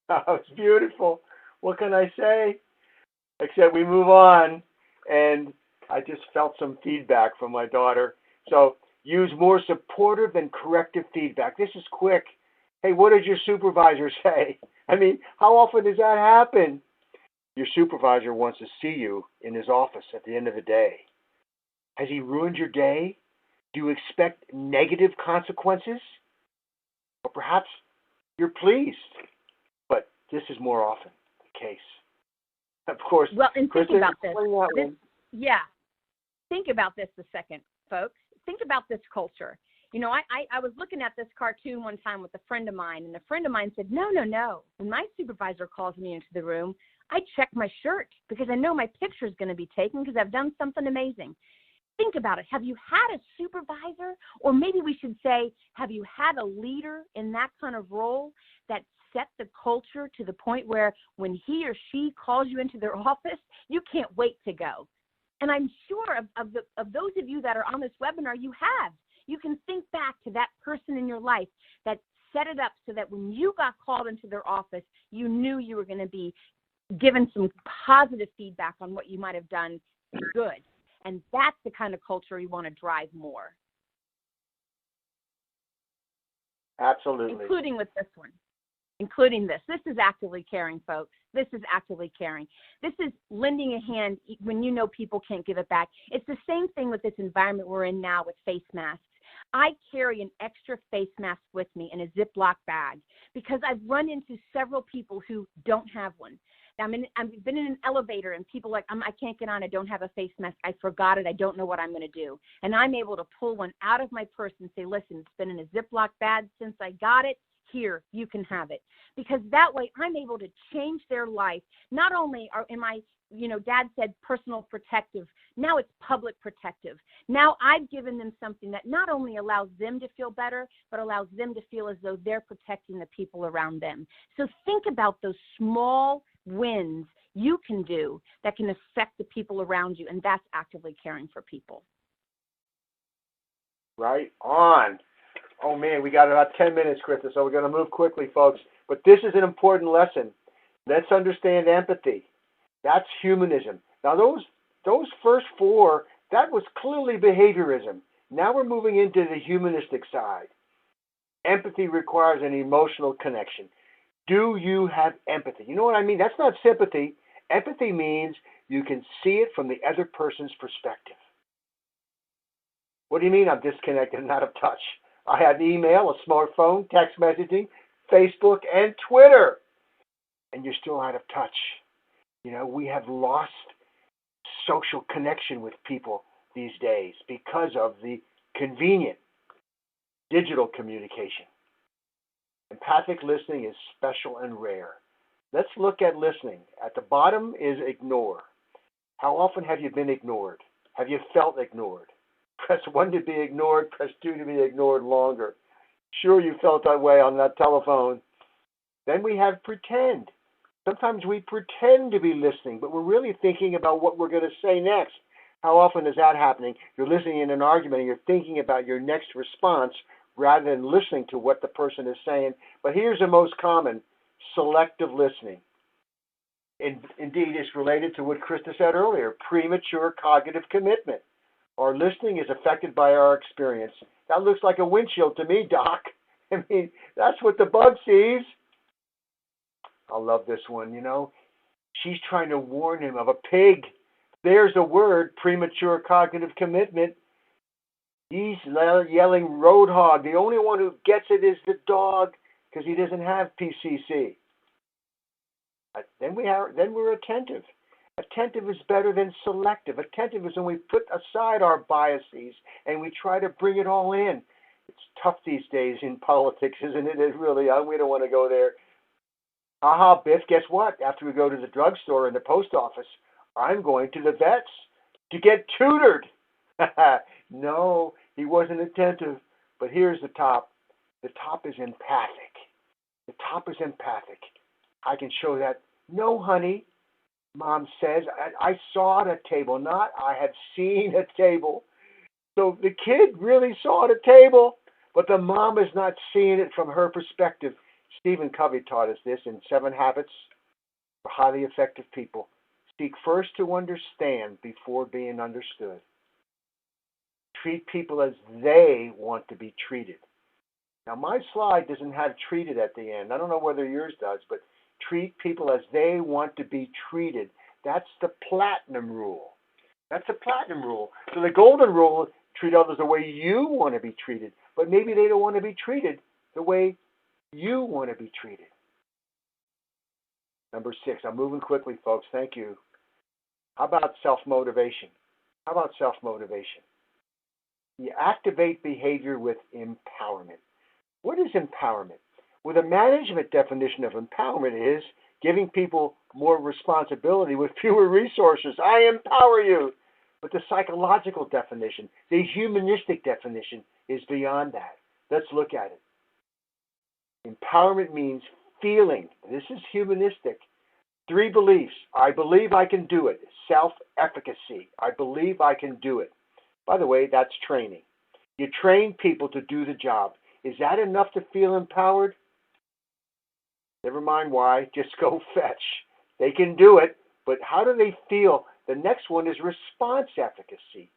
Oh, it's beautiful. What can I say? Except we move on, and I just felt some feedback from my daughter. So use more supportive and corrective feedback. This is quick. Hey, what did your supervisor say? How often does that happen? Your supervisor wants to see you in his office at the end of the day. Has he ruined your day? Do you expect negative consequences? Or perhaps you're pleased, but this is more often the case. Of course. Well, and think about this. Think about this a second, folks. Think about this culture. I was looking at this cartoon one time with a friend of mine, and a friend of mine said, no. When my supervisor calls me into the room, I check my shirt because I know my picture is going to be taken because I've done something amazing. Think about it. Have you had a supervisor, or maybe we should say, have you had a leader in that kind of role that set the culture to the point where when he or she calls you into their office, you can't wait to go? And I'm sure of those of you that are on this webinar, you have. You can think back to that person in your life that set it up so that when you got called into their office, you knew you were going to be given some positive feedback on what you might have done good. And that's the kind of culture you want to drive more. Absolutely. Including with this one. Including this. This is actively caring, folks. This is actively caring. This is lending a hand when you know people can't give it back. It's the same thing with this environment we're in now with face masks. I carry an extra face mask with me in a Ziploc bag because I've run into several people who don't have one. I've been in an elevator and people are like, I can't get on. I don't have a face mask. I forgot it. I don't know what I'm going to do. And I'm able to pull one out of my purse and say, listen, it's been in a Ziploc bag since I got it. here, you can have it. Because that way I'm able to change their life. Not only am I, Dad said personal protective. Now it's public protective. Now I've given them something that not only allows them to feel better, but allows them to feel as though they're protecting the people around them. So think about those small wins you can do that can affect the people around you, and that's actively caring for people. Right on. Oh, man, we got about 10 minutes, Krista, so we're going to move quickly, folks. But this is an important lesson. Let's understand empathy. That's humanism. Now, those first four, that was clearly behaviorism. Now we're moving into the humanistic side. Empathy requires an emotional connection. Do you have empathy? You know what I mean? That's not sympathy. Empathy means you can see it from the other person's perspective. What do you mean I'm disconnected and out of touch? I have email, a smartphone, text messaging, Facebook, and Twitter. And you're still out of touch. We have lost social connection with people these days because of the convenient digital communication. Empathic listening is special and rare. Let's look at listening. At the bottom is ignore. How often have you been ignored? Have you felt ignored? Press 1 to be ignored, press 2 to be ignored longer. Sure, you felt that way on that telephone. Then we have pretend. Sometimes we pretend to be listening, but we're really thinking about what we're going to say next. How often is that happening? You're listening in an argument and you're thinking about your next response rather than listening to what the person is saying. But here's the most common, selective listening. Indeed, it's related to what Krista said earlier, premature cognitive commitment. Our listening is affected by our experience. That looks like a windshield to me, Doc. I mean, that's what the bug sees. I love this one, She's trying to warn him of a pig. There's a word, premature cognitive commitment. He's yelling road hog. The only one who gets it is the dog because he doesn't have PCC. Then we're attentive. Attentive is better than selective. Attentive is when we put aside our biases and we try to bring it all in. It's tough these days in politics, isn't it? It really, we don't want to go there. Aha, Biff, guess what? After we go to the drugstore and the post office, I'm going to the vet's to get tutored. No, he wasn't attentive. But here's the top. The top is empathic. The top is empathic. I can show that. No, honey, Mom says, I saw it at a table, not I have seen a table. So the kid really saw the table, but the mom is not seeing it from her perspective. Stephen Covey taught us this in 7 Habits for Highly Effective People. Seek first to understand before being understood. Treat people as they want to be treated. Now, my slide doesn't have treated at the end. I don't know whether yours does, but treat people as they want to be treated. That's the platinum rule. That's the platinum rule. So the golden rule, treat others the way you want to be treated. But maybe they don't want to be treated the way you want to be treated. Number 6. I'm moving quickly, folks. Thank you. How about self-motivation? You activate behavior with empowerment. What is empowerment? Well, the management definition of empowerment is giving people more responsibility with fewer resources. I empower you. But the psychological definition, the humanistic definition, is beyond that. Let's look at it. Empowerment means feeling. This is humanistic. 3 beliefs. I believe I can do it. Self-efficacy. I believe I can do it. By the way, that's training. You train people to do the job. Is that enough to feel empowered? Never mind why. Just go fetch. They can do it, but how do they feel? The next one is response efficacy.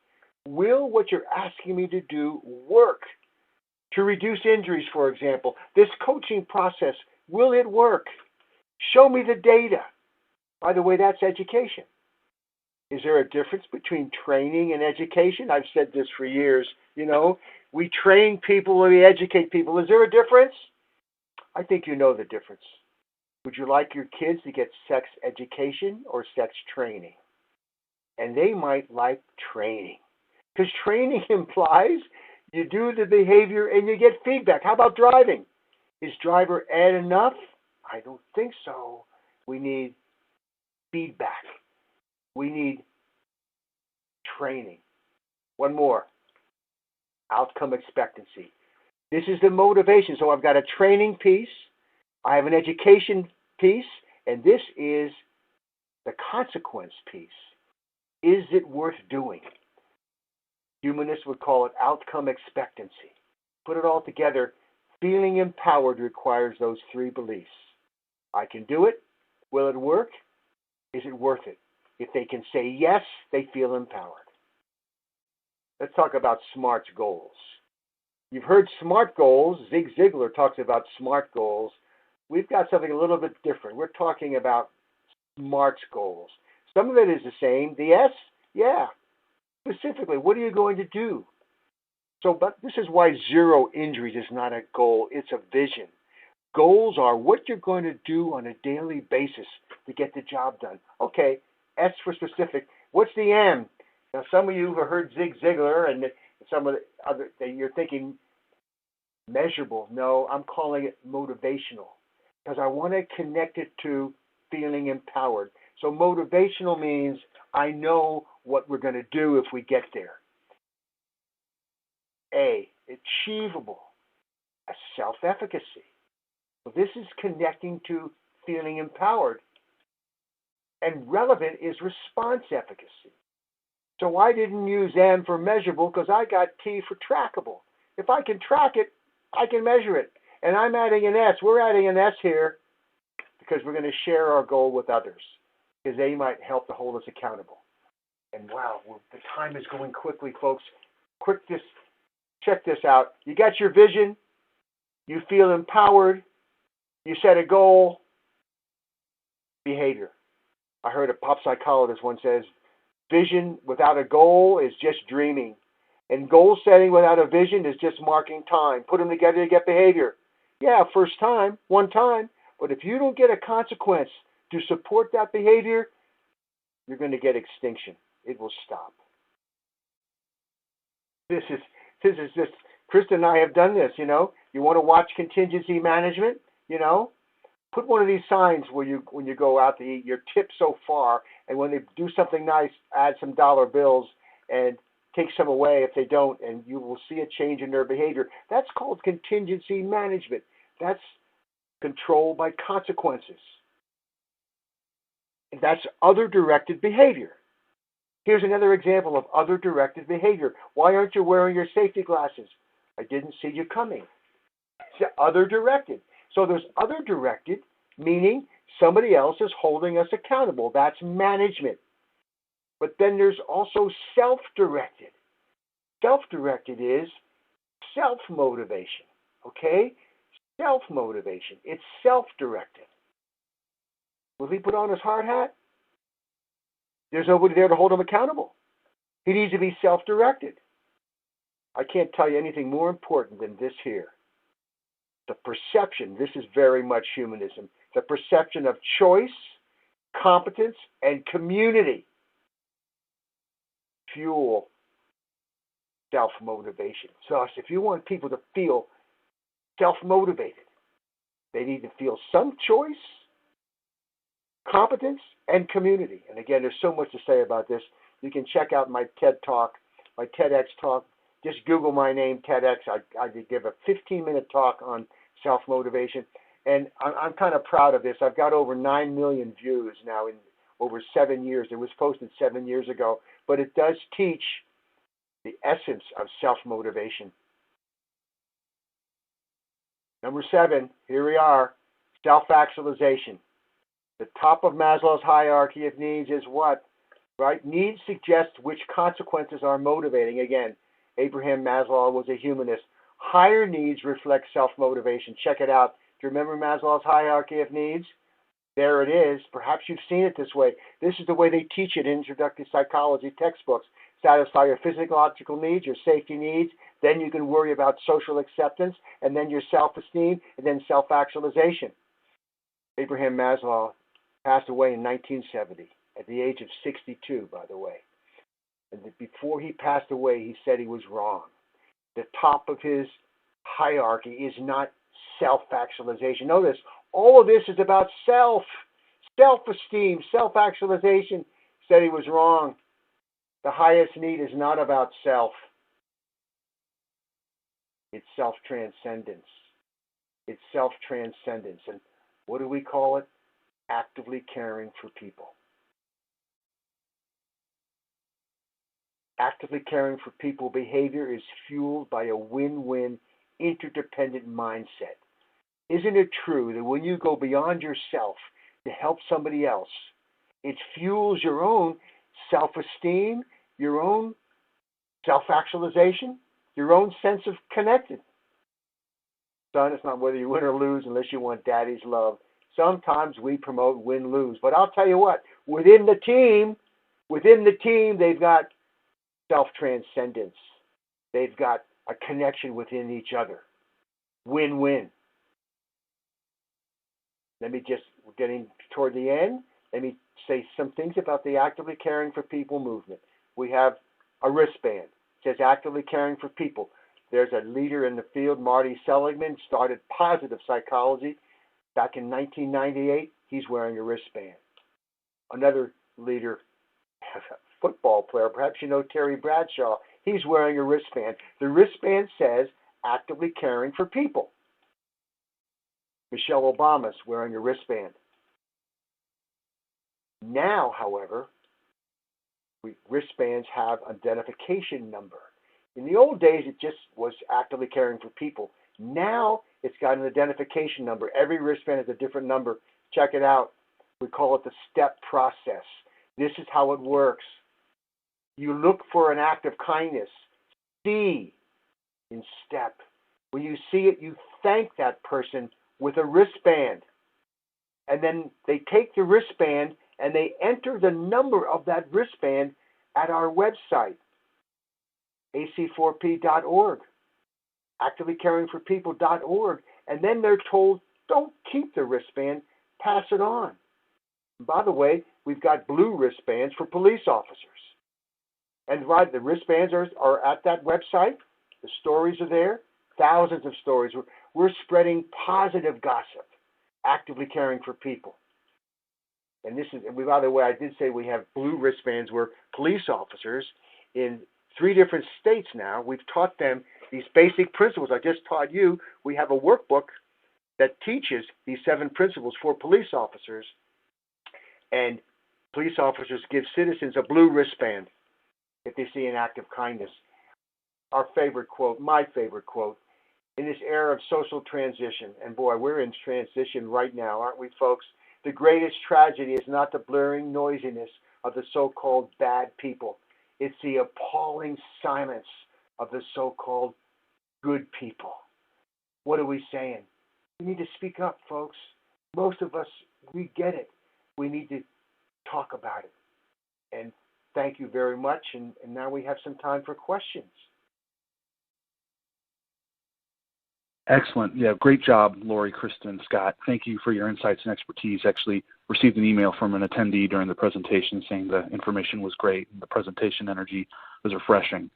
Will what you're asking me to do work? To reduce injuries, for example. This coaching process, will it work? Show me the data. By the way, that's education. Is there a difference between training and education? I've said this for years. We train people, we educate people. Is there a difference? I think you know the difference. Would you like your kids to get sex education or sex training? And they might like training. Because training implies you do the behavior and you get feedback. How about driving? Is driver ed enough? I don't think so. We need feedback. We need training. One more. Outcome expectancy. This is the motivation. So I've got a training piece, I have an education piece, and this is the consequence piece. Is it worth doing? Humanists would call it outcome expectancy. Put it all together. Feeling empowered requires those three beliefs. I can do it. Will it work? Is it worth it? If they can say yes, they feel empowered. Let's talk about SMART goals. You've heard SMART goals. Zig Ziglar talks about SMART goals. We've got something a little bit different. We're talking about SMART goals. Some of it is the same. The S, yeah. Specifically, what are you going to do? So, but this is why zero injuries is not a goal. It's a vision. Goals are what you're going to do on a daily basis to get the job done. Okay, S for specific. What's the M? Now, some of you have heard Zig Ziglar, and some of the other, you're thinking measurable. No, I'm calling it motivational because I want to connect it to feeling empowered. So motivational means I know what we're going to do if we get there. A, achievable, a self-efficacy. So this is connecting to feeling empowered. And relevant is response efficacy. So I didn't use M for measurable because I got T for trackable. If I can track it, I can measure it. And I'm adding an S. We're adding an S here because we're going to share our goal with others because they might help to hold us accountable. And wow, the time is going quickly, folks. Check this out. You got your vision. You feel empowered. You set a goal. Behavior. I heard a pop psychologist once says, vision without a goal is just dreaming. And goal setting without a vision is just marking time. Put them together to get behavior. Yeah, first time, one time. But if you don't get a consequence to support that behavior, you're going to get extinction. It will stop. This is just, Krista and I have done this, you know. You want to watch contingency management, you know. Put one of these signs where when you go out to eat, you're tipped so far, and when they do something nice, add some dollar bills and take some away if they don't, and you will see a change in their behavior. That's called contingency management. That's control by consequences. And that's other directed behavior. Here's another example of other directed behavior. Why aren't you wearing your safety glasses? I didn't see you coming. It's other directed. So there's other directed, meaning somebody else is holding us accountable. That's management. But then there's also self-directed. Self-directed is self-motivation, okay? Self-motivation. It's self-directed. Will he put on his hard hat? There's nobody there to hold him accountable. He needs to be self-directed. I can't tell you anything more important than this here. The perception, this is very much humanism, the perception of choice, competence, and community fuel self-motivation. So if you want people to feel self-motivated, they need to feel some choice, competence, and community. And again, there's so much to say about this. You can check out my TED Talk, my TEDx talk. Just Google my name, TEDx. I did give a 15-minute talk on self-motivation. And I'm kind of proud of this. I've got over 9 million views now in over 7 years. It was posted 7 years ago. But it does teach the essence of self-motivation. Number 7, here we are, self-actualization. The top of Maslow's hierarchy of needs is what? Right? Needs suggest which consequences are motivating. Again, Abraham Maslow was a humanist. Higher needs reflect self-motivation. Check it out. Do you remember Maslow's hierarchy of needs? There it is. Perhaps you've seen it this way. This is the way they teach it in introductory psychology textbooks. Satisfy your physiological needs, your safety needs, then you can worry about social acceptance, and then your self-esteem, and then self-actualization. Abraham Maslow passed away in 1970 at the age of 62, by the way. And before he passed away, he said he was wrong. The top of his hierarchy is not self-actualization. Notice, all of this is about self-esteem, self-actualization. Said he was wrong. The highest need is not about self. It's self-transcendence. It's self-transcendence. And what do we call it? Actively caring for people. Actively caring for people behavior is fueled by a win-win, interdependent mindset. Isn't it true that when you go beyond yourself to help somebody else, it fuels your own self-esteem, your own self-actualization, your own sense of connected? Son, it's not whether you win or lose unless you want daddy's love. Sometimes we promote win-lose. But I'll tell you what, within the team, they've got self-transcendence. They've got a connection within each other. Win-win. We're getting toward the end. Let me say some things about the Actively Caring for People movement. We have a wristband. It says Actively Caring for People. There's a leader in the field, Marty Seligman, started positive psychology back in 1998. He's wearing a wristband. Another leader, football player, perhaps you know Terry Bradshaw, he's wearing a wristband. The wristband says Actively Caring for People. Michelle Obama's wearing a wristband. Now, however, wristbands have identification number. In the old days, it just was Actively Caring for People. Now, it's got an identification number. Every wristband has a different number. Check it out. We call it the STEP process. This is how it works. You look for an act of kindness. C in STEP. When you see it, you thank that person with a wristband. And then they take the wristband and they enter the number of that wristband at our website, ac4p.org, activelycaringforpeople.org, and then they're told, don't keep the wristband, pass it on. And by the way, we've got blue wristbands for police officers. And right, the wristbands are at that website. The stories are there, thousands of stories. We're spreading positive gossip, actively caring for people. And by the way, I did say we have blue wristbands where police officers in 3 different states now, we've taught them these basic principles. I just taught you, we have a workbook that teaches these 7 principles for police officers. And police officers give citizens a blue wristband if they see an act of kindness. Our favorite quote, my favorite quote, in this era of social transition, and boy, we're in transition right now, aren't we, folks? The greatest tragedy is not the blaring noisiness of the so-called bad people. It's the appalling silence of the so-called good people. What are we saying? We need to speak up, folks. Most of us, we get it. We need to talk about it. And thank you very much. And now we have some time for questions. Excellent. Yeah, great job, Lori, Kristen, Scott. Thank you for your insights and expertise. Actually received an email from an attendee during the presentation saying the information was great and the presentation energy was refreshing.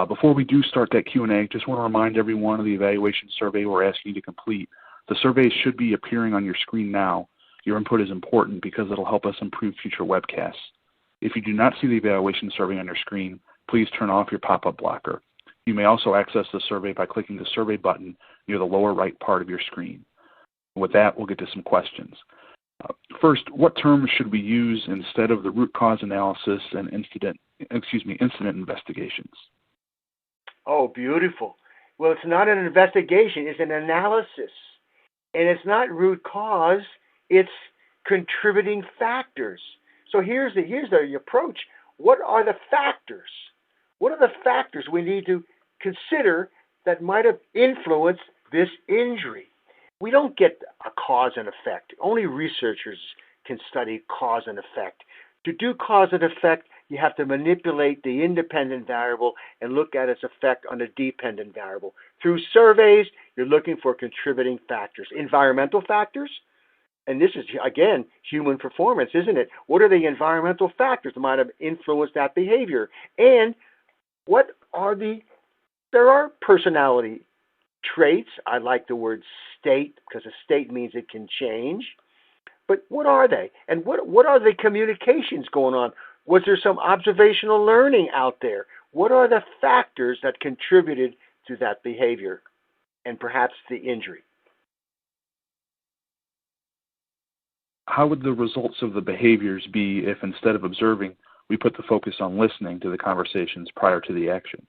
Before we do start that Q&A, just want to remind everyone of the evaluation survey we're asking you to complete. The survey should be appearing on your screen now. Your input is important because it'll help us improve future webcasts. If you do not see the evaluation survey on your screen, please turn off your pop-up blocker. You may also access the survey by clicking the survey button near the lower right part of your screen. With that, we'll get to some questions. First, what terms should we use instead of the root cause analysis and incident investigations? Oh, beautiful. Well, it's not an investigation, it's an analysis. And it's not root cause, it's contributing factors. So here's the approach. What are the factors? What are the factors we need to consider that might have influenced this injury? We don't get a cause and effect. Only researchers can study cause and effect. To do cause and effect, you have to manipulate the independent variable and look at its effect on a dependent variable. Through surveys, you're looking for contributing factors. Environmental factors, and this is, again, human performance, isn't it? What are the environmental factors that might have influenced that behavior? And there are personality traits. I like the word state because a state means it can change. But what are they? And what are the communications going on? Was there some observational learning out there? What are the factors that contributed to that behavior and perhaps the injury? How would the results of the behaviors be if instead of observing, we put the focus on listening to the conversations prior to the action?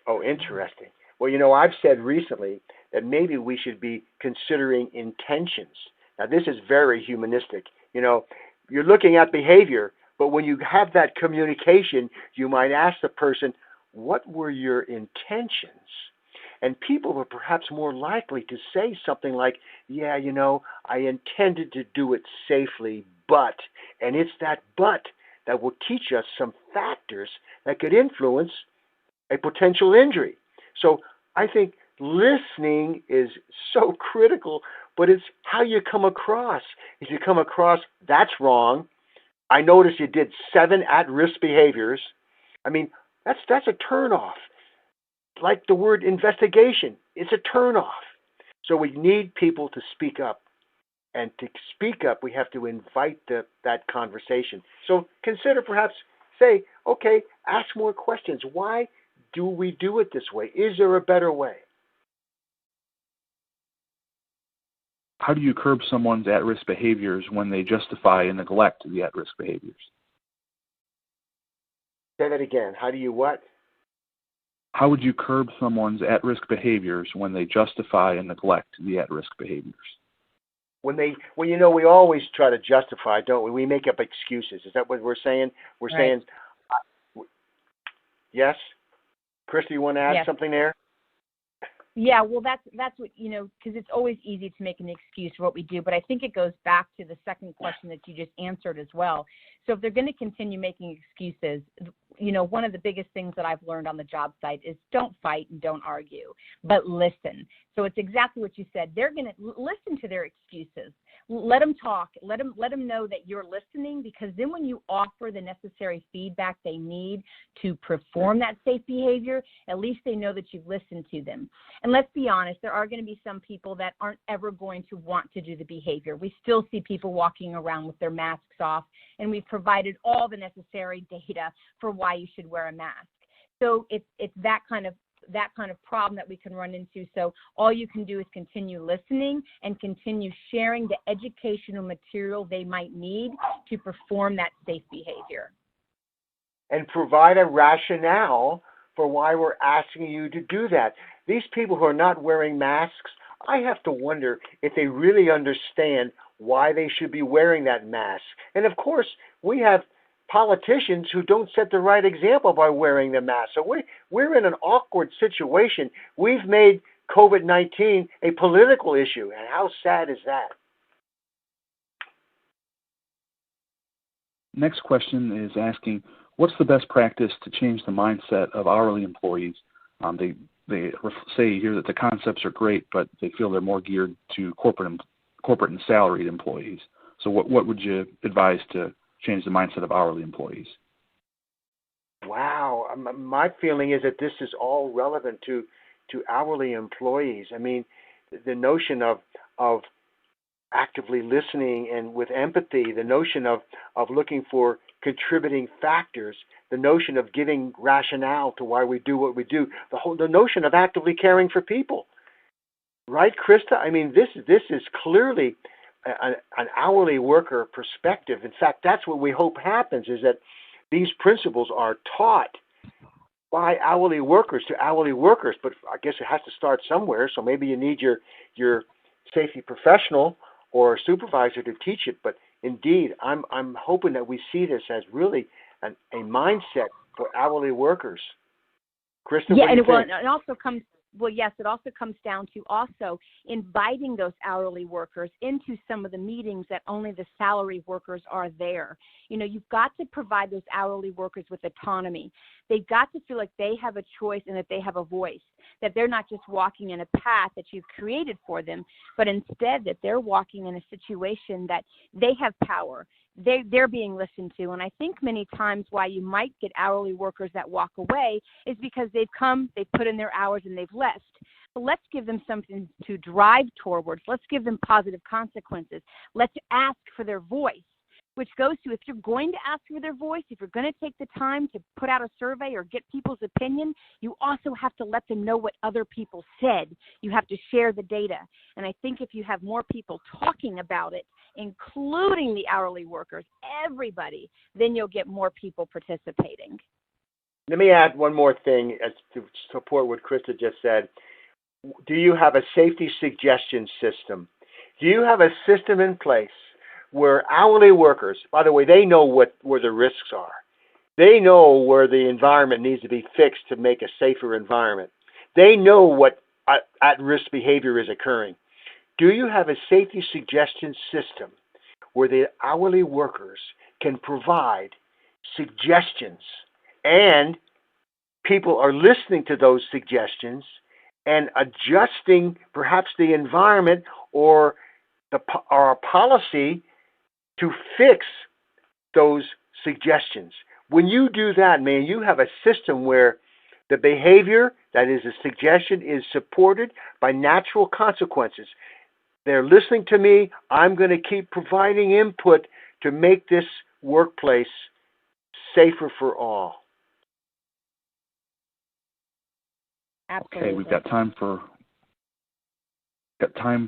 Oh, interesting. Well, I've said recently that maybe we should be considering intentions. Now, this is very humanistic. You're looking at behavior, but when you have that communication, you might ask the person, what were your intentions? And people are perhaps more likely to say something like, yeah, I intended to do it safely, but, and it's that but that will teach us some factors that could influence a potential injury. So I think listening is so critical, but it's how you come across. If you come across, that's wrong. I noticed you did 7 at-risk behaviors. I mean, that's a turnoff. Like the word investigation, it's a turnoff. So we need people to speak up. And to speak up, we have to invite that conversation. So consider perhaps, say, okay, ask more questions. Why do we do it this way? Is there a better way? How do you curb someone's at-risk behaviors when they justify and neglect the at-risk behaviors? Say that again. How do you what? How would you curb someone's at-risk behaviors when they justify and neglect the at-risk behaviors? We always try to justify, don't we? We make up excuses. Is that what we're saying? We're Right. saying, yes? Krista, you want to add something there? Yeah, well, that's what, because it's always easy to make an excuse for what we do, but I think it goes back to the second question that you just answered as well. So if they're going to continue making excuses, one of the biggest things that I've learned on the job site is don't fight and don't argue, but listen. So it's exactly what you said. They're going to listen to their excuses. Let them talk. Let them know that you're listening, because then when you offer the necessary feedback they need to perform that safe behavior, at least they know that you've listened to them. And let's be honest, there are going to be some people that aren't ever going to want to do the behavior. We still see people walking around with their masks off, and we've provided all the necessary data for why you should wear a mask. So it's that kind of problem that we can run into. So all you can do is continue listening and continue sharing the educational material they might need to perform that safe behavior. And provide a rationale for why we're asking you to do that. These people who are not wearing masks, I have to wonder if they really understand why they should be wearing that mask. And of course, we have politicians who don't set the right example by wearing the mask. So we're in an awkward situation. We've made COVID-19 a political issue, and how sad is that? Next question is asking, what's the best practice to change the mindset of hourly employees? They say here that the concepts are great, but they feel they're more geared to corporate and salaried employees. So what would you advise to change the mindset of hourly employees? Wow. My feeling is that this is all relevant to hourly employees. I mean, the notion of actively listening and with empathy, the notion of looking for contributing factors, the notion of giving rationale to why we do what we do, the notion of actively caring for people. Right, Krista? I mean, this is clearly an hourly worker perspective. In fact, that's what we hope happens, is that these principles are taught by hourly workers to hourly workers. But I guess it has to start somewhere. So maybe you need your safety professional or supervisor to teach it. But indeed, I'm hoping that we see this as really a mindset for hourly workers. Krista, yeah, what do you think? It also comes. Well, yes, it also comes down to also inviting those hourly workers into some of the meetings that only the salary workers are there. You've got to provide those hourly workers with autonomy. They've got to feel like they have a choice and that they have a voice, that they're not just walking in a path that you've created for them, but instead that they're walking in a situation that they have power. They're being listened to. And I think many times why you might get hourly workers that walk away is because they've come, they've put in their hours, and they've left. But let's give them something to drive towards. Let's give them positive consequences. Let's ask for their voice, which goes to, if you're going to ask for their voice, if you're going to take the time to put out a survey or get people's opinion, you also have to let them know what other people said. You have to share the data. And I think if you have more people talking about it, including the hourly workers, everybody, then you'll get more people participating. Let me add one more thing as to support what Krista just said. Do you have a safety suggestion system? Do you have a system in place where hourly workers, by the way, they know where the risks are. They know where the environment needs to be fixed to make a safer environment. They know what at-risk behavior is occurring. Do you have a safety suggestion system where the hourly workers can provide suggestions and people are listening to those suggestions and adjusting perhaps the environment or a policy to fix those suggestions? When you do that, man, you have a system where the behavior, that is a suggestion, is supported by natural consequences. They're listening to me. I'm going to keep providing input to make this workplace safer for all. Absolutely. Okay, we've got time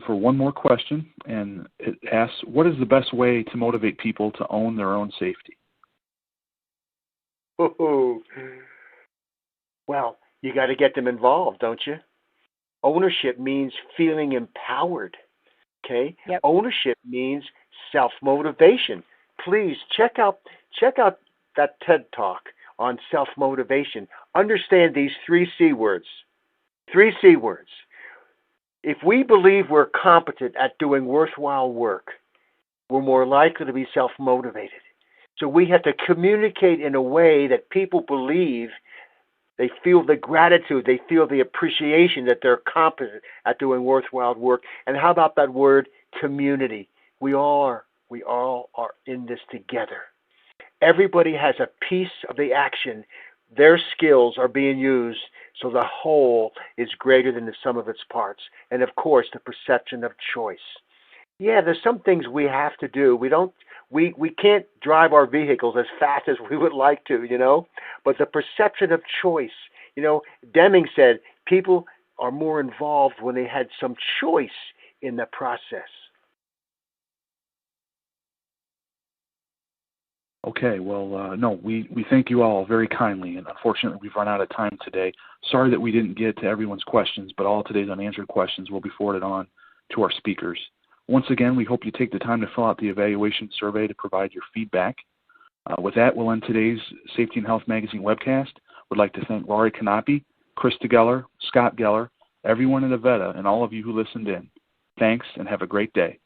for one more question, and it asks, what is the best way to motivate people to own their own safety? Well, you got to get them involved, don't you? Ownership means feeling empowered. Okay? Yep. Ownership means self-motivation. Please check out that TED Talk on self-motivation. Understand these 3 C words. 3 C words. If we believe we're competent at doing worthwhile work, we're more likely to be self-motivated. So we have to communicate in a way that people believe, they feel the gratitude, they feel the appreciation that they're competent at doing worthwhile work. And how about that word, community? We all are in this together. Everybody has a piece of the action. Their skills are being used, so the whole is greater than the sum of its parts. And of course, the perception of choice. Yeah, there's some things we have to do. We can't drive our vehicles as fast as we would like to, but the perception of choice. Deming said people are more involved when they had some choice in the process. Okay, well, no, we thank you all very kindly, and unfortunately we've run out of time today. Sorry that we didn't get to everyone's questions, but all of today's unanswered questions will be forwarded on to our speakers. Once again, we hope you take the time to fill out the evaluation survey to provide your feedback. With that, we'll end today's Safety and Health Magazine webcast. We'd like to thank Laurie Canapi, Krista Geller, Scott Geller, everyone at Avetta, and all of you who listened in. Thanks, and have a great day.